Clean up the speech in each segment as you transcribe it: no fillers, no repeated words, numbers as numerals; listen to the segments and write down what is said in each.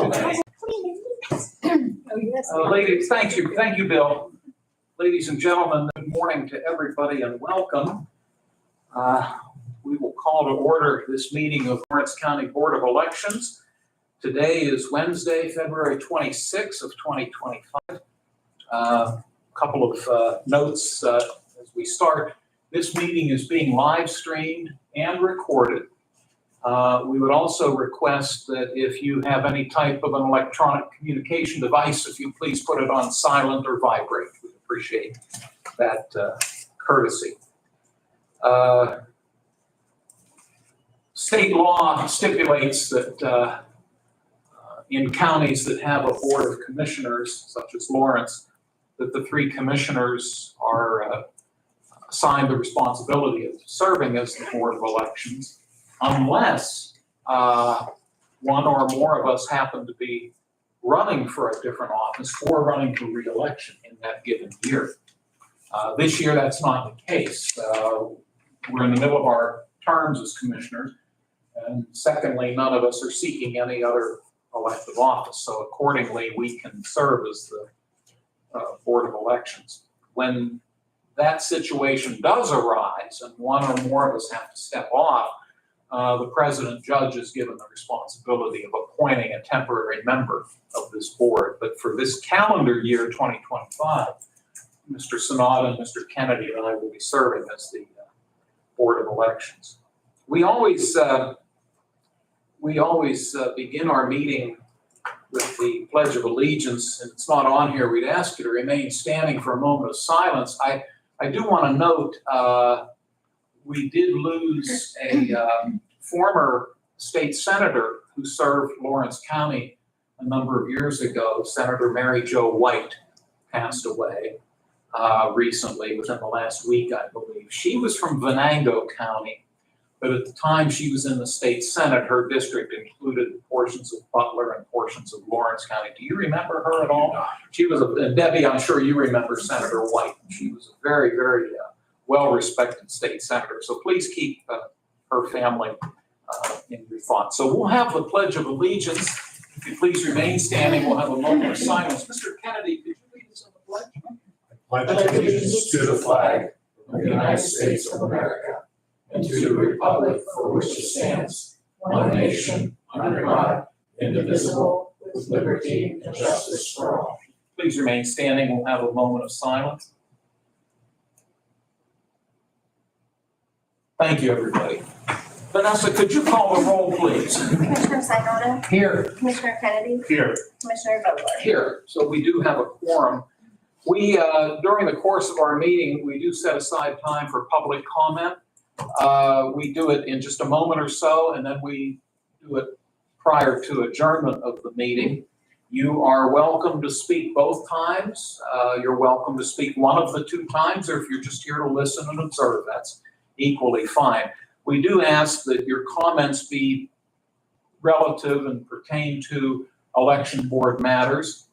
Okay. Ladies, thank you, Bill. Ladies and gentlemen, good morning to everybody and welcome. We will call to order this meeting of Lawrence County Board of Elections. Today is Wednesday, February 26th of 2025. A couple of notes as we start. This meeting is being live streamed and recorded. We would also request that if you have any type of an electronic communication device, if you please put it on silent or vibrate. We appreciate that courtesy. State law stipulates that in counties that have a board of commissioners, such as Lawrence, that the three commissioners are assigned the responsibility of serving as the board of elections, unless one or more of us happen to be running for a different office or running for re-election in that given year. This year, that's not the case. We're in the middle of our terms as commissioners, and secondly, none of us are seeking any other elective office, so accordingly, we can serve as the Board of Elections. When that situation does arise and one or more of us have to step off, the president judge is given the responsibility of appointing a temporary member of this board. But for this calendar year, 2025, Mr. Sanada and Mr. Kennedy and I will be serving as the Board of Elections. We always begin our meeting with the Pledge of Allegiance, and it's not on here. We'd ask you to remain standing for a moment of silence. I do want to note we did lose a former state senator who served Lawrence County a number of years ago. Senator Mary Jo White passed away recently, within the last week, I believe. She was from Venango County, but at the time she was in the state Senate, her district included portions of Butler and portions of Lawrence County. Do you remember her at all? She was, and Debbie, I'm sure you remember Senator White. She was a very, very well-respected state senator. So please keep her family in your thoughts. So we'll have the Pledge of Allegiance. If you please remain standing, we'll have a moment of silence. Mr. Kennedy, could you lead us in the pledge? I pledge allegiance to the flag of the United States of America and to the republic for which it stands, one nation, under God, indivisible, with liberty and justice for all. Please remain standing. We'll have a moment of silence. Thank you, everybody. Vanessa, could you call the roll, please? Commissioner Sanada? Here. Commissioner Kennedy? Here. Commissioner Vogler? Here. So we do have a quorum. We, during the course of our meeting, we do set aside time for public comment. We do it in just a moment or so, and then we do it prior to adjournment of the meeting. You are welcome to speak both times. You're welcome to speak one of the two times, or if you're just here to listen and observe, that's equally fine. We do ask that your comments be relative and pertain to election board matters.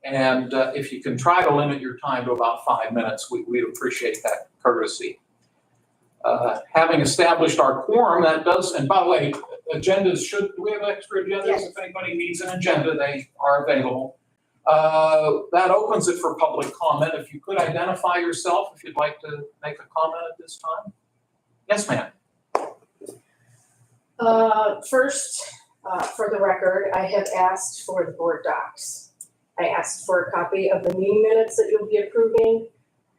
If you can try to limit your time to about 5 minutes, we'd appreciate that courtesy. Having established our quorum, that does, and by the way, agendas do we have extra agendas? Yes. If anybody needs an agenda, they are available. That opens it for public comment. If you could identify yourself, if you'd like to make a comment at this time. Yes, ma'am. First, for the record, I have asked for the board docs. I asked for a copy of the meeting minutes that you'll be approving,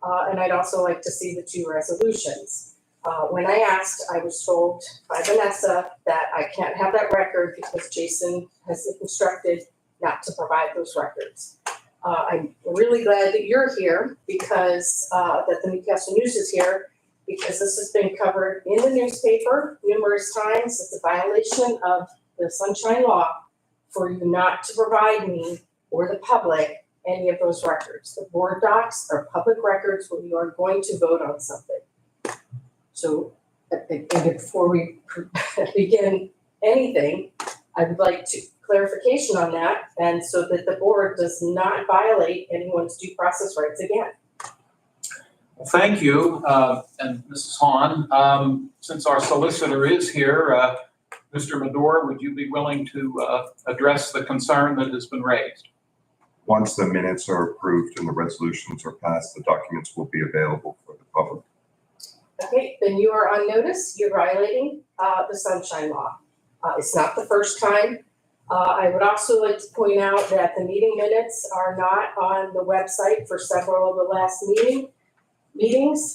and I'd also like to see the two resolutions. When I asked, I was told by Vanessa that I can't have that record because Jason has instructed not to provide those records. I'm really glad that you're here because that the Newcastle News is here, because this has been covered in the newspaper numerous times. It's a violation of the Sunshine Law for you not to provide me or the public any of those records. The board docs are public records when you are going to vote on something. So, and before we begin anything, I would like to clarification on that, and so that the board does not violate anyone's due process rights again. Well, thank you, and Mrs. Hahn. Since our solicitor is here, Mr. Medor, would you be willing to address the concern that has been raised? Once the minutes are approved and the resolutions are passed, the documents will be available for the public. Okay, then you are on notice. You're violating the sunshine law. It's not the first time. I would also like to point out that the meeting minutes are not on the website for several of the last meetings.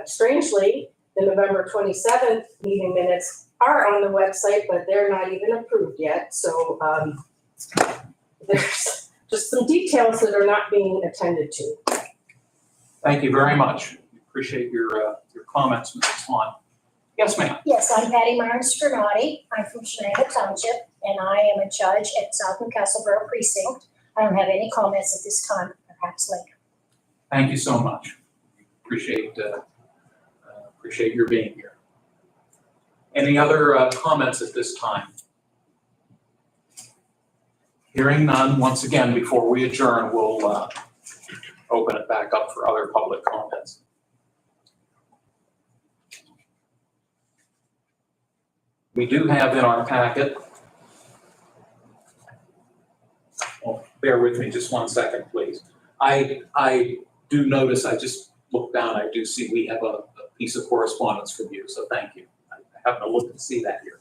Strangely, the November 27th meeting minutes are on the website, but they're not even approved yet. So there's just some details that are not being attended to. Thank you very much. Appreciate your comments, Mrs. Swan. Yes, ma'am. Yes, I'm Patty Myers Strinati. I'm from Shenango Township, and I am a judge at South Newcastle Precinct. I don't have any comments at this time, perhaps later. Thank you so much. Appreciate your being here. Any other comments at this time? Hearing none, once again, before we adjourn, we'll open it back up for other public comments. We do have in our packet, well, bear with me just 1 second, please. I do notice, I just looked down, I do see we have a piece of correspondence from you, so thank you. I happened to look and see that here.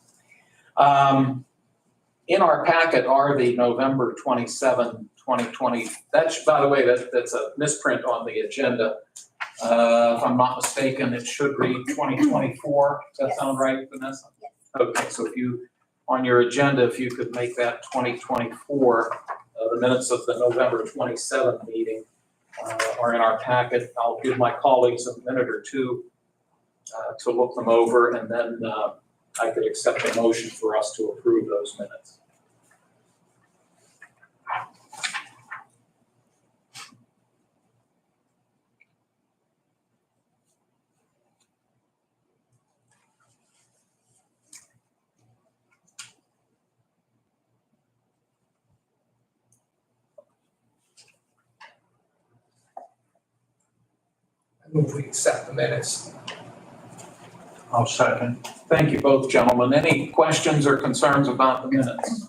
In our packet are the November 27, 2020, by the way, that's a misprint on the agenda. If I'm not mistaken, it should read 2024. Does that sound right, Vanessa? Yes. Okay, so if you, on your agenda, if you could make that 2024, the minutes of the November 27 meeting are in our packet. I'll give my colleagues a minute or two to look them over, and then I could accept a motion for us to approve those minutes. Move we accept the minutes. I'll second. Thank you both, gentlemen. Any questions or concerns about the minutes?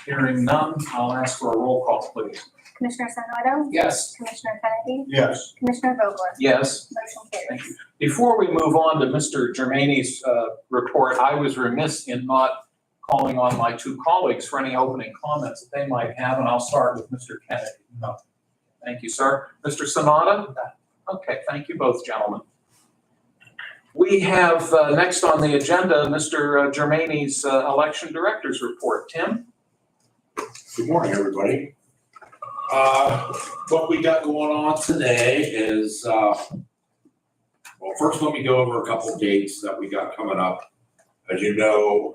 Hearing none, I'll ask for a roll call, please. Commissioner Sinata, Yes. Commissioner Kennedy, Yes. Commissioner Vogler, Yes. motion carries. Thank you. Before we move on to Mr. Germaini's report, I was remiss in not calling on my two colleagues for any opening comments that they might have, and I'll start with Mr. Kennedy. No. Thank you, sir. Mr. Sanada? Okay, thank you both, gentlemen. We have next on the agenda, Mr. Germaini's election director's report. Tim? Good morning, everybody. What we got going on today is, well, first let me go over a couple of dates that we got coming up. As you know,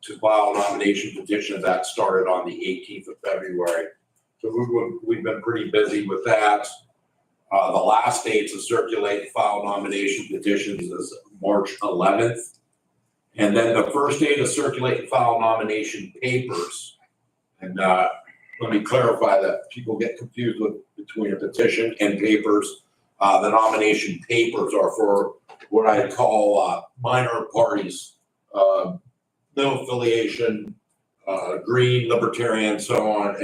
to file nomination petitions, that started on the 18th of February. So we've been pretty busy with that. The last day to circulate and file nomination petitions is March 11th. And then the first day to circulate and file nomination papers. And let me clarify that people get confused between a petition and papers. The nomination papers are for what I call minor parties, no affiliation, Green, Libertarian, so on,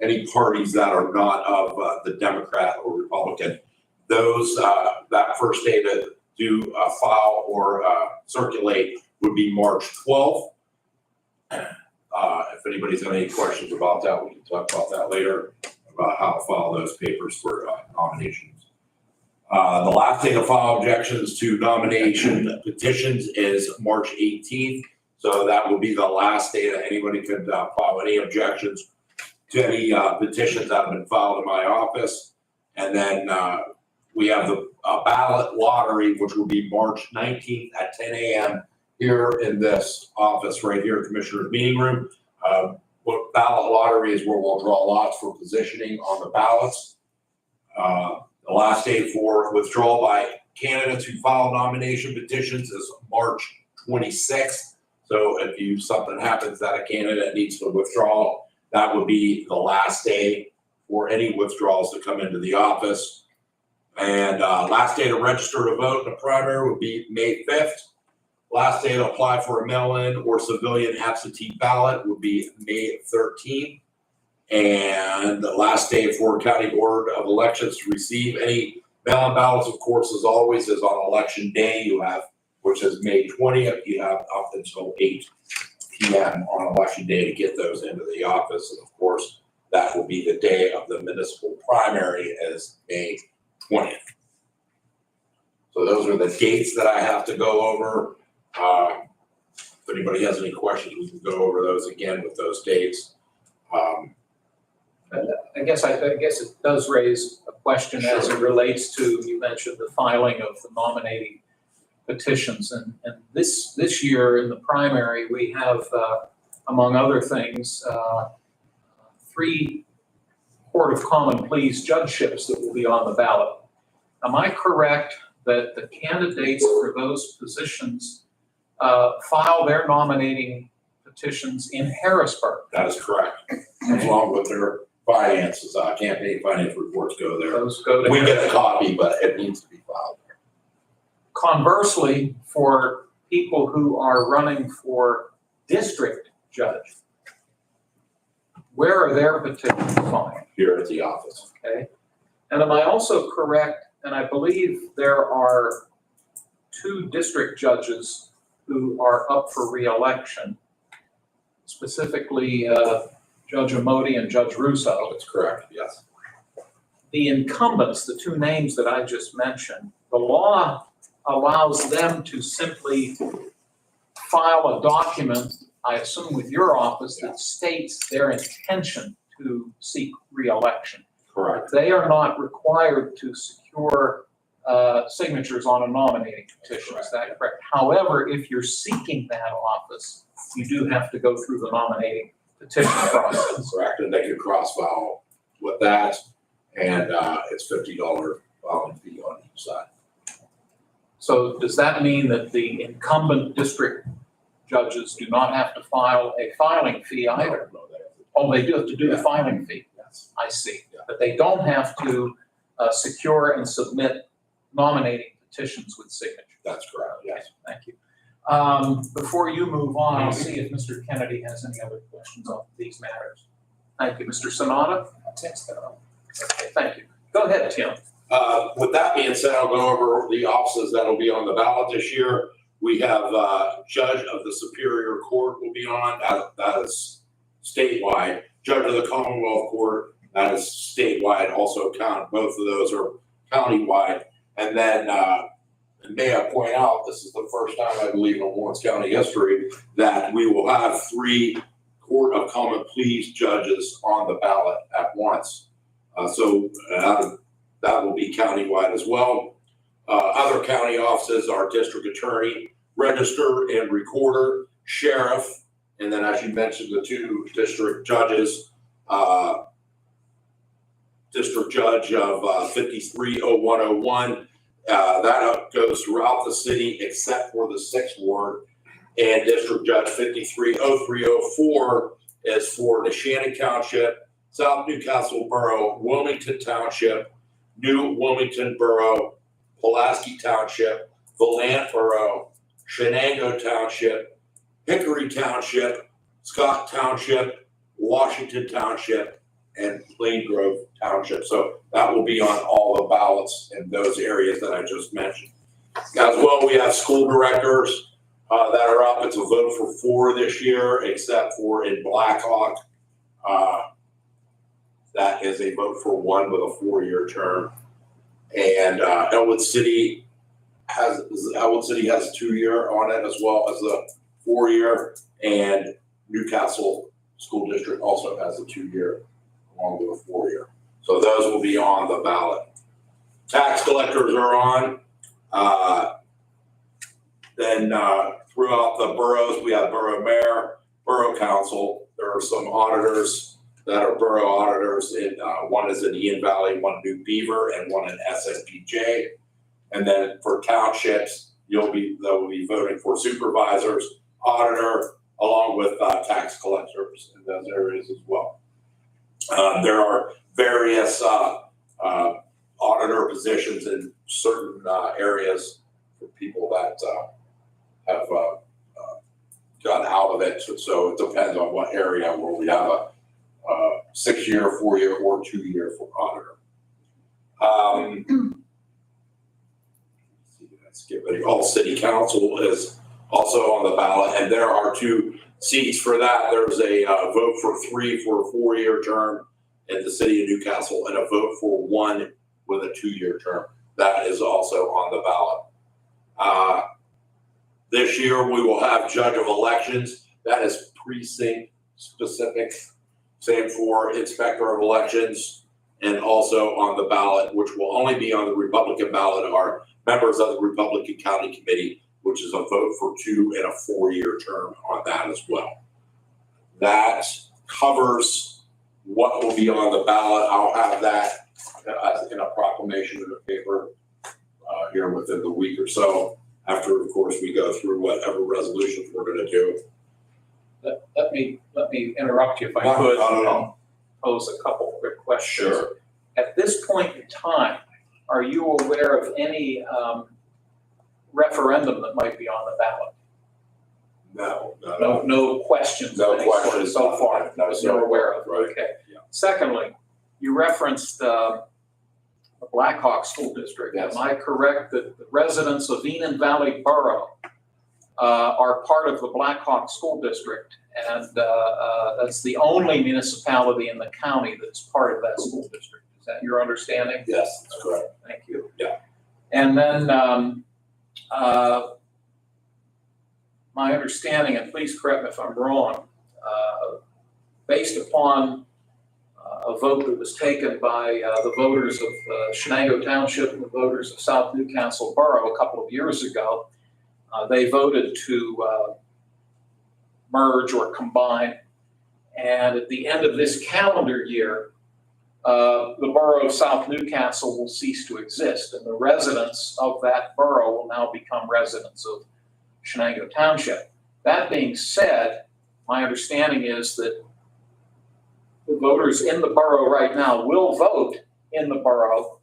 any parties that are not of the Democrat or Republican. Those, that first day to do file or circulate would be March 12th. If anybody's got any questions about that, we can talk about that later, about how to file those papers for nominations. The last day to file objections to nomination petitions is March 18th. So that will be the last day that anybody could file any objections to any petitions that have been filed in my office. And then we have the ballot lottery, which will be March 19th at 10 a.m. here in this office right here, Commissioner's Meeting Room. What ballot lottery is where we'll draw lots for positioning on the ballots. The last day for withdrawal by candidates who file nomination petitions is March 26th. So if something happens that a candidate needs to withdraw, that would be the last day for any withdrawals to come into the office. And last day to register to vote in the primary would be May 5th. Last day to apply for a mail-in or civilian absentee ballot would be May 13th. And the last day for County Board of Elections to receive any mail-in ballots, of course, as always, is on election day. You have, which is May 20th, you have up until 8 p.m. on election day to get those into the office. And of course, that will be the day of the municipal primary as May 20th. So those are the dates that I have to go over. If anybody has any questions, we can go over those again with those dates. I guess it does raise a question as it relates to, you mentioned the filing of the nominating petitions. And this year in the primary, we have, among other things, 3 Court of Common Pleas judgeships that will be on the ballot. Am I correct that the candidates for those positions file their nominating petitions in Harrisburg? That is correct. Along with their finances, campaign finance reports go there. Those go to We get a Harrisburg. copy, but it needs to be filed there. Conversely, for people who are running for district judge, where are their petitions filed? Here at the office. Okay? And am I also correct, and I believe there are 2 district judges who are up for reelection, specifically Judge Amodi and Judge Russo. That's correct, yes. The incumbents, the 2 names that I just mentioned, the law allows them to simply file a document, I assume with your office, that states their intention to seek reelection. Correct. They are not required to secure signatures on a nominating petition, is that correct? However, if you're seeking that office, you do have to go through the nominating petition process. Correct, and they can cross-file with that, and it's $50 filing fee on each side. So does that mean that the incumbent district judges do not have to file a filing fee either? No, they have to- Oh, they do have to do the filing fee. Yes. I see. Yeah. But they don't have to secure and submit nominating petitions with signature. That's correct, yes. Thank you. Before you move on, I'll see if Mr. Kennedy has any other questions on these matters. Thank you. Mr. Sonata? Okay, thank you. Go ahead, Tim. With that being said, I'll go over the offices that'll be on the ballot this year. We have Judge of the Superior Court will be on, that is statewide. Judge of the Commonwealth Court, that is statewide, also count, both of those are countywide. And then, may I point out, this is the first time, I believe, in Lawrence County history, that we will have 3 Court of Common Pleas judges on the ballot at once. So that will be countywide as well. Other county offices are district attorney, register and recorder, sheriff, and then as you mentioned, the 2 district judges, district judge of 530101. That goes throughout the city except for the 6th ward, and district judge 530304 is for Neshannock Township, South Newcastle Borough, Wilmington Township, New Wilmington Borough, Pulaski Township, Villant Borough, Shenango Township, Hickory Township, Scott Township, Washington Township, and Plain Grove Township. So that will be on all the ballots in those areas that I just mentioned. As well, we have school directors that are up. It's a vote for 4 this year, except for in Blackhawk. That is a vote for 1 with a 4-year term. And Elwood City has 2-year on it as well as a 4-year, and Newcastle School District also has a 2-year along with a 4-year. So those will be on the ballot. Tax collectors are on. Then throughout the boroughs, we have borough mayor, borough council. There are some auditors that are borough auditors. One is in Ian Valley, one in New Beaver, and one in SNPJ. And then for townships, they'll be voting for supervisors, auditor, along with tax collectors in those areas as well. There are various auditor positions in certain areas for people that have gotten out of it. So it depends on what area where we have a 6-year, 4-year, or 2-year for auditor. Let's get ready. Oh, city council is also on the ballot, and there are 2 seats for that. There's a vote for 3 for a 4-year term in the city of Newcastle, and a vote for 1 with a 2-year term. That is also on the ballot. This year, we will have judge of elections. That is precinct specific. Same for inspector of elections, and also on the ballot, which will only be on the Republican ballot, are members of the Republican County Committee, which is a vote for 2 and a 4-year term on that as well. That covers what will be on the ballot. I'll have that in a proclamation in the paper here within the week or so, after, of course, we go through whatever resolutions we're gonna do. Let me interrupt you if I No, could. not at all. and Pose a couple quick questions. Sure. At this point in time, are you aware of any referendum that might be on the ballot? No questions No of any sort questions so far No, that sir. you're aware of? Right. Okay. Yeah. Secondly, you referenced the Blackhawk School District. Yes. Am I correct that the residents of Enon Valley Borough are part of the Blackhawk School District? And that's the only municipality in the county that's part of that school district. Is that your understanding? Yes, that's correct. Thank you. Yeah. And then my understanding, and please correct me if I'm wrong, based upon a vote that was taken by the voters of Shenango Township and the voters of South Newcastle Borough a couple of years ago, they voted to merge or combine. And at the end of this calendar year, the borough of South Newcastle will cease to exist, and the residents of that borough will now become residents of Shenango Township. That being said, my understanding is that the voters in the borough right now will vote in the borough,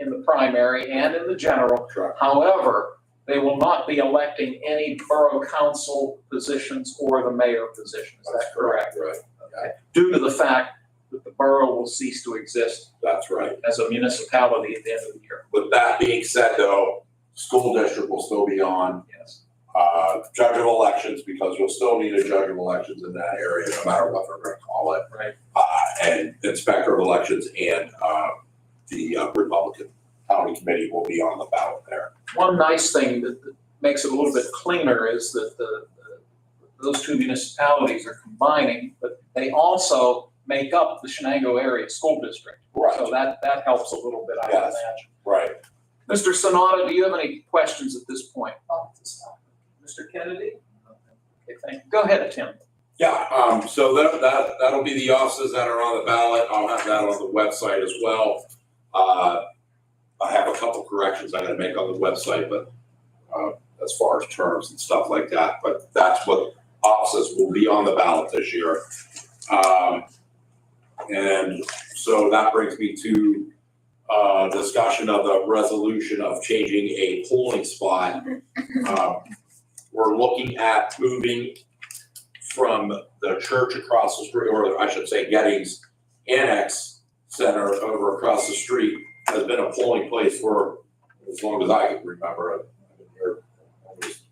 in the primary and in the general. Correct. However, they will not be electing any borough council positions or the mayor position. Is that correct? Right. Okay. Due to the fact that the borough will cease to exist That's right. as a municipality at the end of the year. With that being said, though, school district will still be on Yes. judge of elections, because you'll still need a judge of elections in that area, no matter what they're gonna call it. Right. And inspector of elections and the Republican County Committee will be on the ballot there. One nice thing that makes it a little bit cleaner is that those 2 municipalities are combining, but they also make up the Shenango area school district. Right. So that helps a little bit, I would Yes. imagine. Right. Mr. Sanada, do you have any questions at this point? Mr. Kennedy? Okay, thank you. Go ahead, Tim. Yeah, so that'll be the offices that are on the ballot. I'll have that on the website as well. I have a couple corrections I gotta make on the website, but as far as terms and stuff like that, but that's what offices will be on the ballot this year. And so that brings me to discussion of the resolution of changing a polling spot. We're looking at moving from the church across the street, or I should say Gettings Annex Center over across the street has been a polling place for as long as I can remember. I've been here almost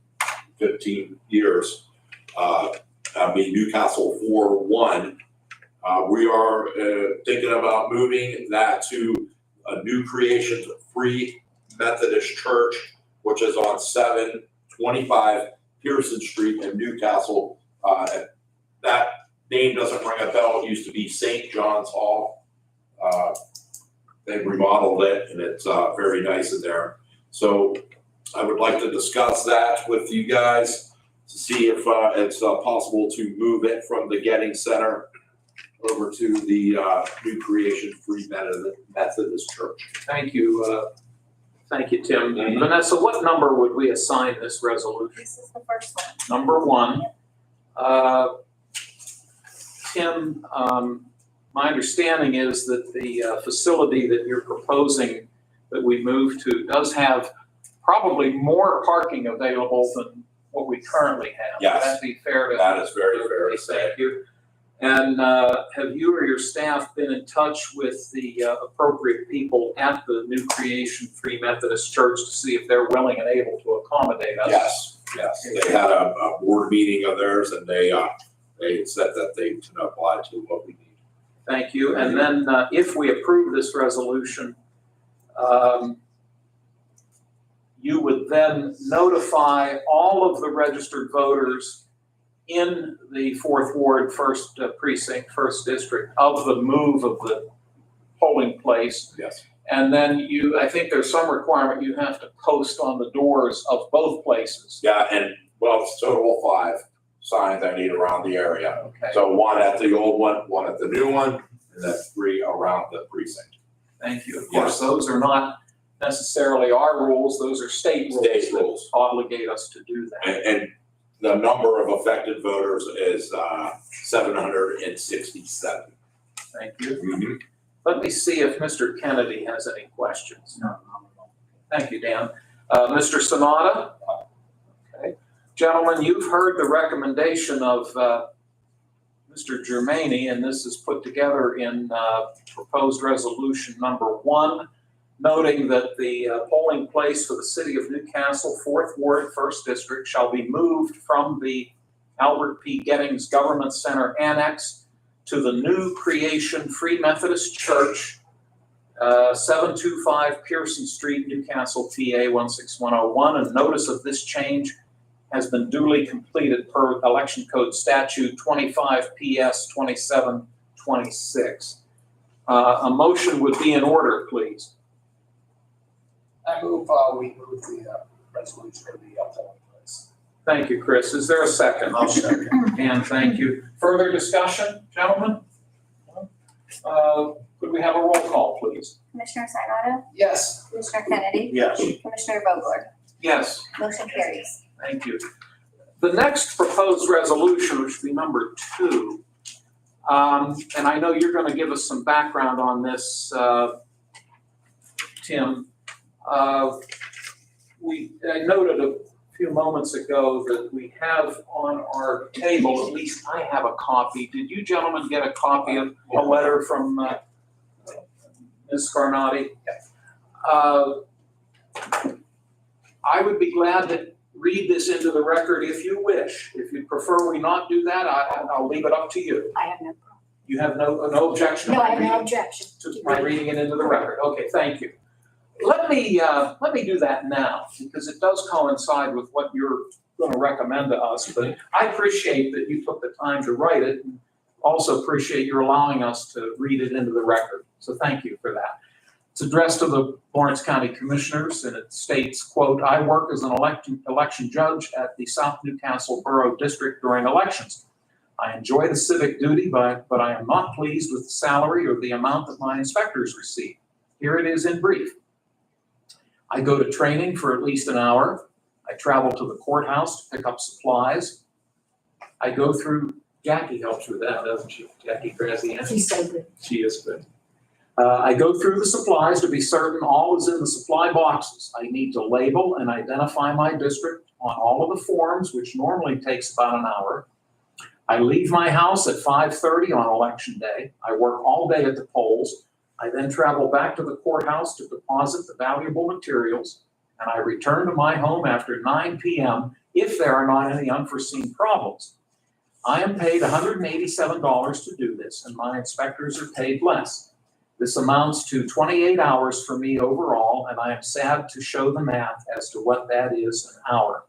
15 years. Newcastle 4-1. We are thinking about moving that to a New Creation Free Methodist Church, which is on 725 Pearson Street in Newcastle. That name doesn't ring a bell. It used to be St. John's Hall. They remodeled it, and it's very nice in there. So I would like to discuss that with you guys to see if it's possible to move it from the Gettings Center over to the New Creation Free Methodist Church. Thank you. Thank you, Tim. Vanessa, what number would we assign this resolution? This is the first one. Number 1. Tim, my understanding is that the facility that you're proposing that we move to does have probably more parking available than what we currently have. Yes. Would that be fair to? That is very fair to say. Thank you. And have you or your staff been in touch with the appropriate people at the New Creation Free Methodist Church to see if they're willing and able to accommodate us? Yes. They had a board meeting of theirs and they said that they can apply to what we need. Thank you. And then if we approve this resolution, you would then notify all of the registered voters in the Fourth Ward, First Precinct, First District of the move of the polling place. Yes. And then I think there's some requirement you have to post on the doors of both places. Yeah, and well, it's total 5 signs I need around the area. Okay, So 1 at the old one at the new one, and then 3 around the precinct. thank you. Of course, those are not necessarily our rules, those are state rules. State rules. that obligate us to do that. And the number of affected voters is 767. Thank you. Mm-hmm. Let me see if Mr. Kennedy has any questions. No. Thank you, Dan. Mr. Sanada? Okay. Gentlemen, you've heard the recommendation of Mr. Germaini, and this is put together in proposed resolution number 1, noting that the polling place for the city of Newcastle, 4th Ward, 1st District, shall be moved from the Albert P. Gettings Government Center Annex to the New Creation Free Methodist Church, 725 Pearson Street, Newcastle, PA 16101. And notice of this change has been duly completed per Election Code Statute 25 PS 2726. A motion would be in order, please. I move, we move the resolution for the polling place. Thank you, Chris. Is there a second? I'll second. And thank you. Further discussion, gentlemen? Could we have a roll call, please? Commissioner Sinata, Yes. Commissioner Kennedy, Yes. Commissioner Vogler, Yes. motion carries. Thank you. The next proposed resolution, which would be number 2, and I know you're going to give us some background on this, Tim. I noted a few moments ago that we have on our table, at least I have a copy. Did you gentlemen get a copy of a letter from Ms. Scarnati? I would be glad to read this into the record if you wish. If you prefer we not do that, I'll leave it up to you. I have no problem. You have no objection? No, I have no objection. To my reading it into the record. Okay, thank you. Let me do that now, because it does coincide with what you're going to recommend to us. But I appreciate that you took the time to write it, and also appreciate your allowing us to read it into the record. So thank you for that. It's addressed to the Lawrence County Commissioners, and it states, quote, "I work as an election judge at the South Newcastle Borough District during elections. I enjoy the civic duty, but I am not pleased with the salary or the amount that my inspectors receive. Here it is in brief. I go to training for at least an hour. I travel to the courthouse to pick up supplies. I go through," Jackie helps with that, doesn't she? Jackie Graziano. She's so good. She is good. I go through the supplies to be certain all is in the supply boxes. I need to label and identify my district on all of the forms, which normally takes about an hour. I leave my house at 5:30 on election day. I work all day at the polls. I then travel back to the courthouse to deposit the valuable materials, and I return to my home after 9 p.m. if there are not any unforeseen problems. I am paid $187 to do this, and my inspectors are paid less. This amounts to 28 hours for me overall, and I am sad to show the math as to what that is an hour.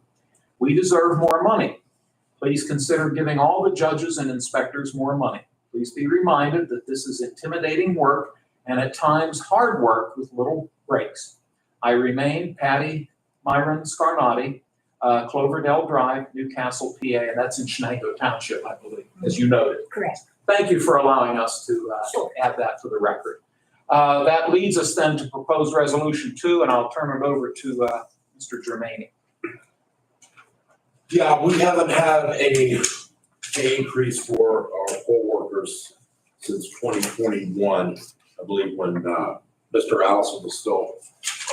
We deserve more money. Please consider giving all the judges and inspectors more money. Please be reminded that this is intimidating work and at times hard work with little breaks. I remain Patty Myron Scarnati, Cloverdale Drive, Newcastle, PA, and that's in Shenango Township, I believe, as you noted. Correct. Thank you for allowing us to add that to the record. That leads us then to proposed resolution 2, and I'll turn it over to Mr. Germaini. Yeah, we haven't had an increase for our poll workers since 2021. I believe when Mr. Allison was still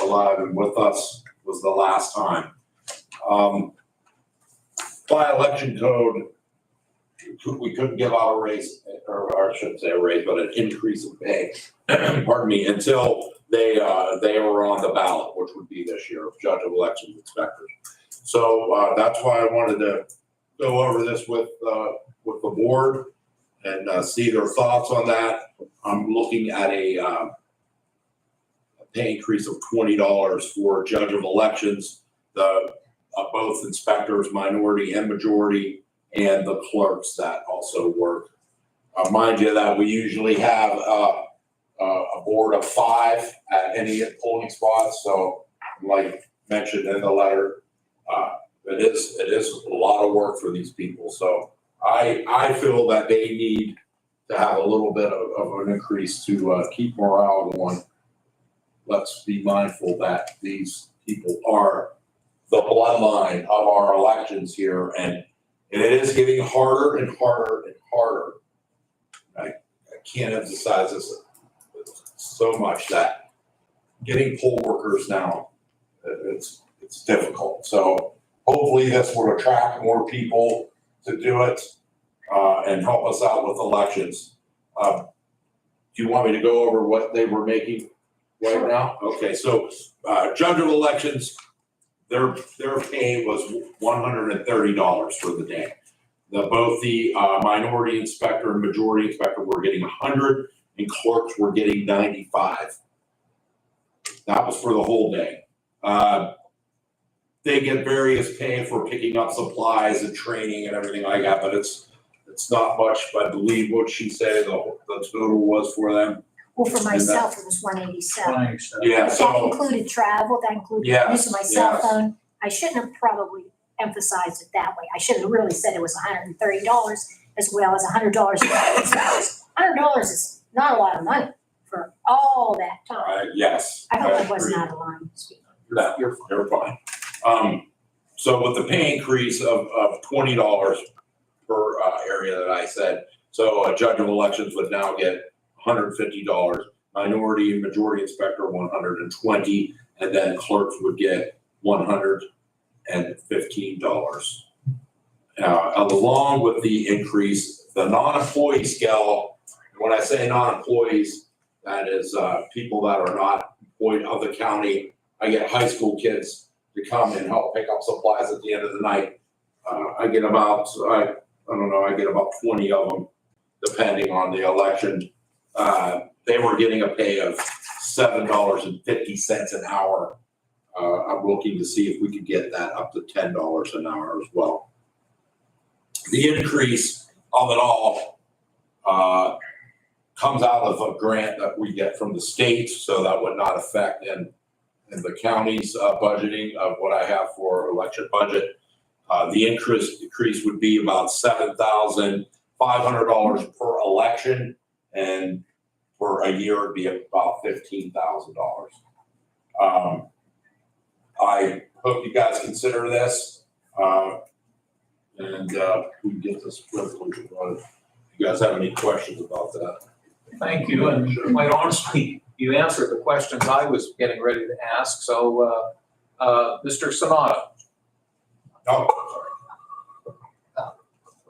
alive and with us was the last time. by election code, we couldn't give out a raise, or I shouldn't say a raise, but an increase in pay, pardon me, until they were on the ballot, which would be this year, judge of elections inspectors. So, that's why I wanted to go over this with the board and see their thoughts on that. I'm looking at a pay increase of $20 for judge of elections, both inspectors, minority and majority, and the clerks that also work. Mind you that we usually have a board of 5 at any polling spot, so like mentioned in the letter, it is a lot of work for these people. So I feel that they need to have a little bit of an increase to keep morale going. Let's be mindful that these people are the bloodline of our elections here, and it is getting harder and harder and harder. I can't emphasize this so much that getting poll workers now, it's difficult. So hopefully this will attract more people to do it and help us out with elections. Do you want me to go over what they were making right now? Okay, so judge of elections, their pay was $130 for the day. Both the minority inspector and majority inspector were getting 100, and clerks were getting 95. That was for the whole day. They get various pay for picking up supplies and training and everything like that, but it's not much. I believe what she said the total was for them. Well, for myself, it was 187. Yeah, That so included travel, that included Yes, use of my cell yes. phone. I shouldn't have probably emphasized it that way. I should have really said it was $130 as well as $100. $100 is not a lot of money for all that time. yes. I hope I was agree. not a line speaker. No, you're fine. So with the pay increase of $20 per area that I said, so a judge of elections would now get $150, minority and majority inspector $120, and then clerks would get $115. Along with the increase, the non-employee scale, when I say non-employees, that is people that are not employed of the county. I get high school kids to come and help pick up supplies at the end of the night. I get about 20 of them, depending on the election. They were getting a pay of $7.50 an hour. I'm looking to see if we could get that up to $10 an hour as well. The increase of it all comes out of a grant that we get from the state, so that would not affect in the county's budgeting of what I have for election budget. The increase would be about $7,500 per election, and for a year it'd be about $15,000. I hope you guys consider this, and we can get this resolution on. If you guys have any questions about that? Thank you, and quite honestly, you answered the questions I was getting ready to ask, so, Mr. Sanada. No.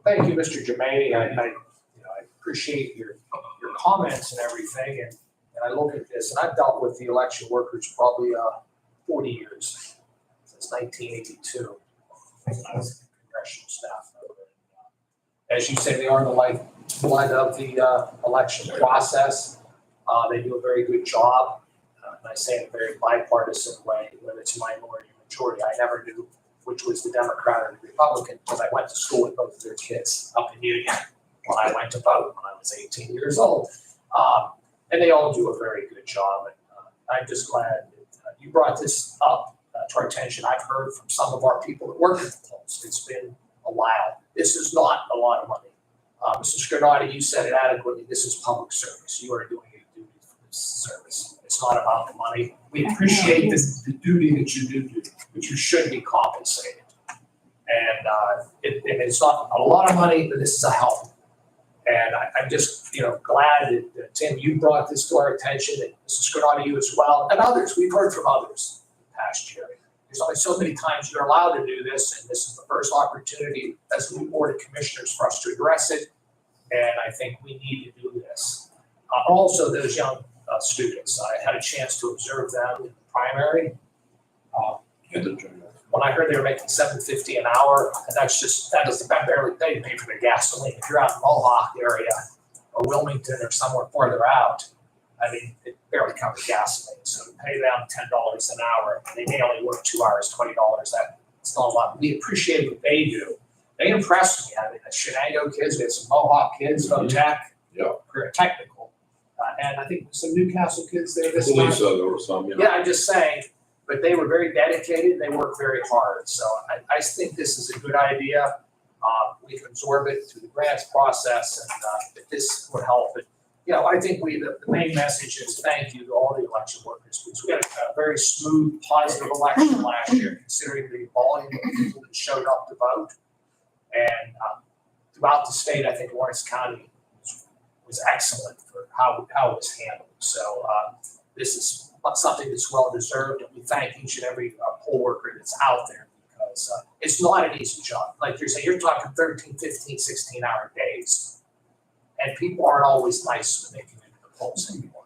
Thank you, Mr. Jermaine. I appreciate your comments and everything, and I look at this, and I've dealt with the election workers probably 40 years, since 1982. I was congressional staff member. As you say, they are the lifeblood of the election process. They do a very good job, and I say in a very bipartisan way, whether it's minority or majority. I never knew which was the Democrat or the Republican, because I went to school with both of their kids up in Union when I went to vote when I was 18 years old. And they all do a very good job. And I'm just glad that you brought this up to our attention. I've heard from some of our people that work at the polls. It's been a while. This is not a lot of money. Mr. Scarnati, you said it adequately. This is public service. You are doing a duty for this service. It's not about the money. We appreciate the duty that you do, but you should be compensated. And if it's not a lot of money, then this is a help. And I'm just, glad that, Tim, you brought this to our attention, and Mr. Scarnati, you as well, and others. We've heard from others the past year. there's only so many times you're allowed to do this, and this is the first opportunity as a new board of commissioners for us to address it. And I think we need to do this. Also, those young students, I had a chance to observe them in the primary. When I heard they were making $7.50 an hour, and that barely, they pay for their gasoline. If you're out in Mohawk area or Wilmington or somewhere farther out, I mean, it barely covers gasoline. So to pay them $10 an hour, and they may only work 2 hours, $20, that's not a lot. We appreciate what they do. They impressed me. I mean, the Shenango kids, we had some Mohawk kids, VOTech, career technical. And I think some Newcastle kids there this time. So there were some, Yeah, I'm just saying, but they were very dedicated, they worked very hard, so I think this is a good idea. We can absorb it through the grants process, and if this would help it. You know, I think the main message is thank you to all the election workers, because we had a very smooth, positive election last year, considering the volume of people that showed up to vote. And throughout the state, I think Lawrence County was excellent for how it was handled. So this is something that's well deserved, and we thank each and every poll worker that's out there, because it's not an easy job. Like you're saying, you're talking 13, 15, 16-hour days. And people aren't always nice when they come into the polls anymore.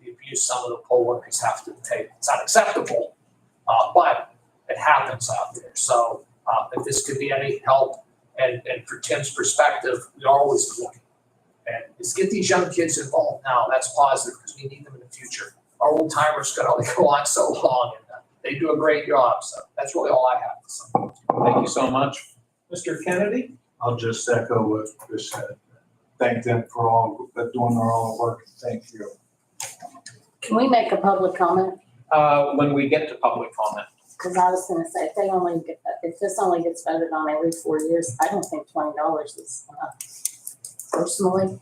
The abuse some of the poll workers have to take, it's unacceptable, but it happens out there. So if this could be any help, and for Tim's perspective, we're always looking. And let's get these young kids involved now. That's positive, because we need them in the future. Our old timers can only go on so long, and they do a great job. So that's really all I have to say. Thank you so much. Mr. Kennedy? I'll just echo what Chris said. Thank them for all, doing their own work. Thank you. Can we make a public comment? When we get to public comment. Because I was gonna say, if this only gets voted on every 4 years, I don't think $20 is enough. Personally,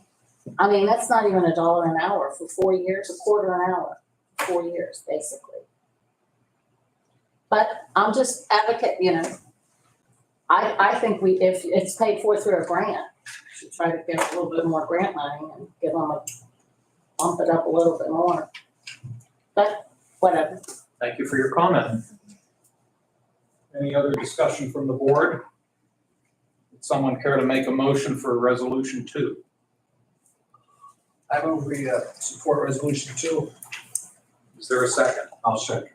I mean, that's not even $1 an hour for 4 years, a quarter an hour, 4 years, basically. But I'm just advocate, I think if it's paid for through a grant, should try to get a little bit more grant money and give them bump it up a little bit more. But whatever. Thank you for your comment. Any other discussion from the board? Would someone care to make a motion for resolution 2? I move we support resolution 2. Is there a second? I'll second.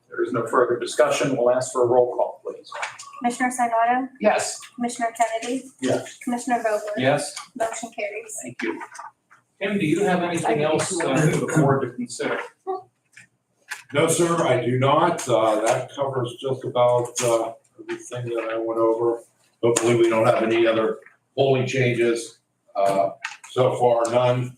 There is no further discussion. We'll ask for a roll call, please. Commissioner Sinata, Yes. Commissioner Kennedy, Yes. Commissioner Vogler, Yes? motion carries. Thank you. Tim, do you have anything else for the board to consider? No, sir, I do not. That covers just about everything that I went over. Hopefully, we don't have any other polling changes. So far, none.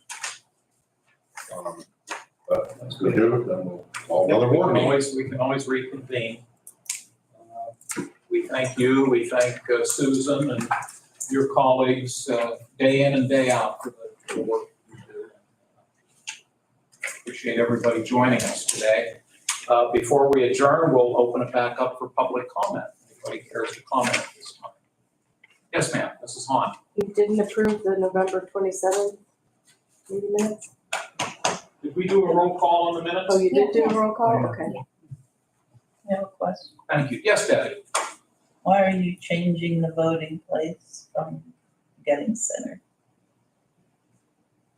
But that's good. Then we'll call another board meeting. We can always reconvene. We thank you, we thank Susan and your colleagues day in and day out for the work you do. Appreciate everybody joining us today. Before we adjourn, we'll open it back up for public comment. Anybody cares to comment at this time? Yes, ma'am, Mrs. Hahn. You didn't approve the November 27th meeting minutes? Did we do a roll call on the minutes? Oh, you did do Yeah. a roll call? Yeah. Okay. I have a question. Thank you. Yes, Debbie. Why are you changing the voting place from Getting Center?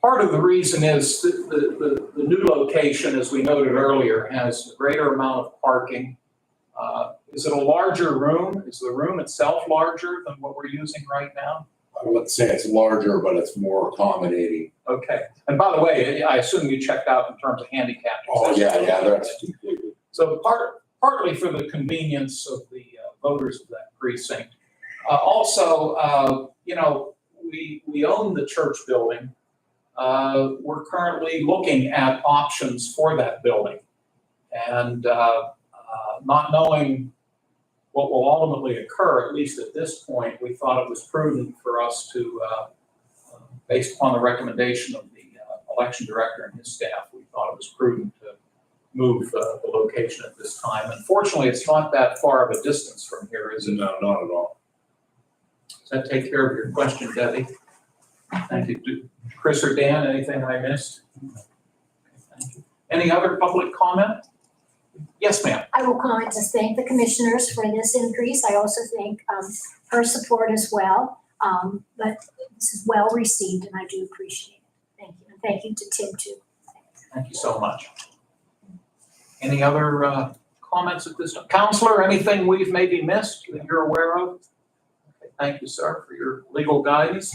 Part of the reason is the new location, as we noted earlier, has a greater amount of parking. Is it a larger room? Is the room itself larger than what we're using right now? I wouldn't say it's larger, but it's more accommodating. Okay. And by the way, I assume you checked out in terms of handicap. Oh, yeah, that's completely. So partly for the convenience of the voters of that precinct. Also, we own the church building. We're currently looking at options for that building. And not knowing what will ultimately occur, at least at this point, we thought it was prudent for us to, based upon the recommendation of the election director and his staff, we thought it was prudent to move the location at this time. Unfortunately, it's not that far of a distance from here, is it? No, not at all. Does that take care of your question, Debbie? Thank you. Chris or Dan, anything I missed? Okay, thank you. Any other public comment? Yes, ma'am. I will comment to thank the commissioners for this increase. I also thank her support as well. But this is well received and I do appreciate it. Thank you. And thank you to Tim too. Thank you so much. Any other comments at this time? Counselor, anything we've maybe missed that you're aware of? Okay, thank you, sir, for your legal guidance.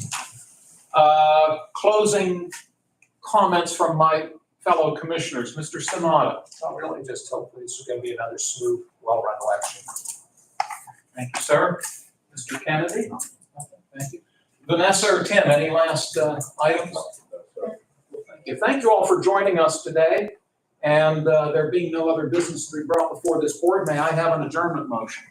Closing comments from my fellow commissioners. Mr. Sanada. Not really, just hopefully this is gonna be another smooth, well-run election. Thank you, sir. Mr. Kennedy? Thank you. Vanessa or Tim, any last items? Thank you. Thank you all for joining us today. And there being no other business to be brought before this board, may I have an adjournment motion?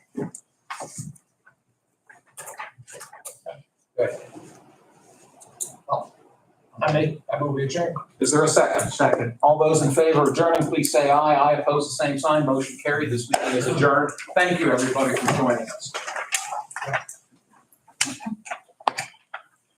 I move we adjourn. Is there a second? Second. All those in favor of adjourning, please say aye. Aye, opposed, the same sign. Motion carried. This meeting is adjourned. Thank you, everybody, for joining us.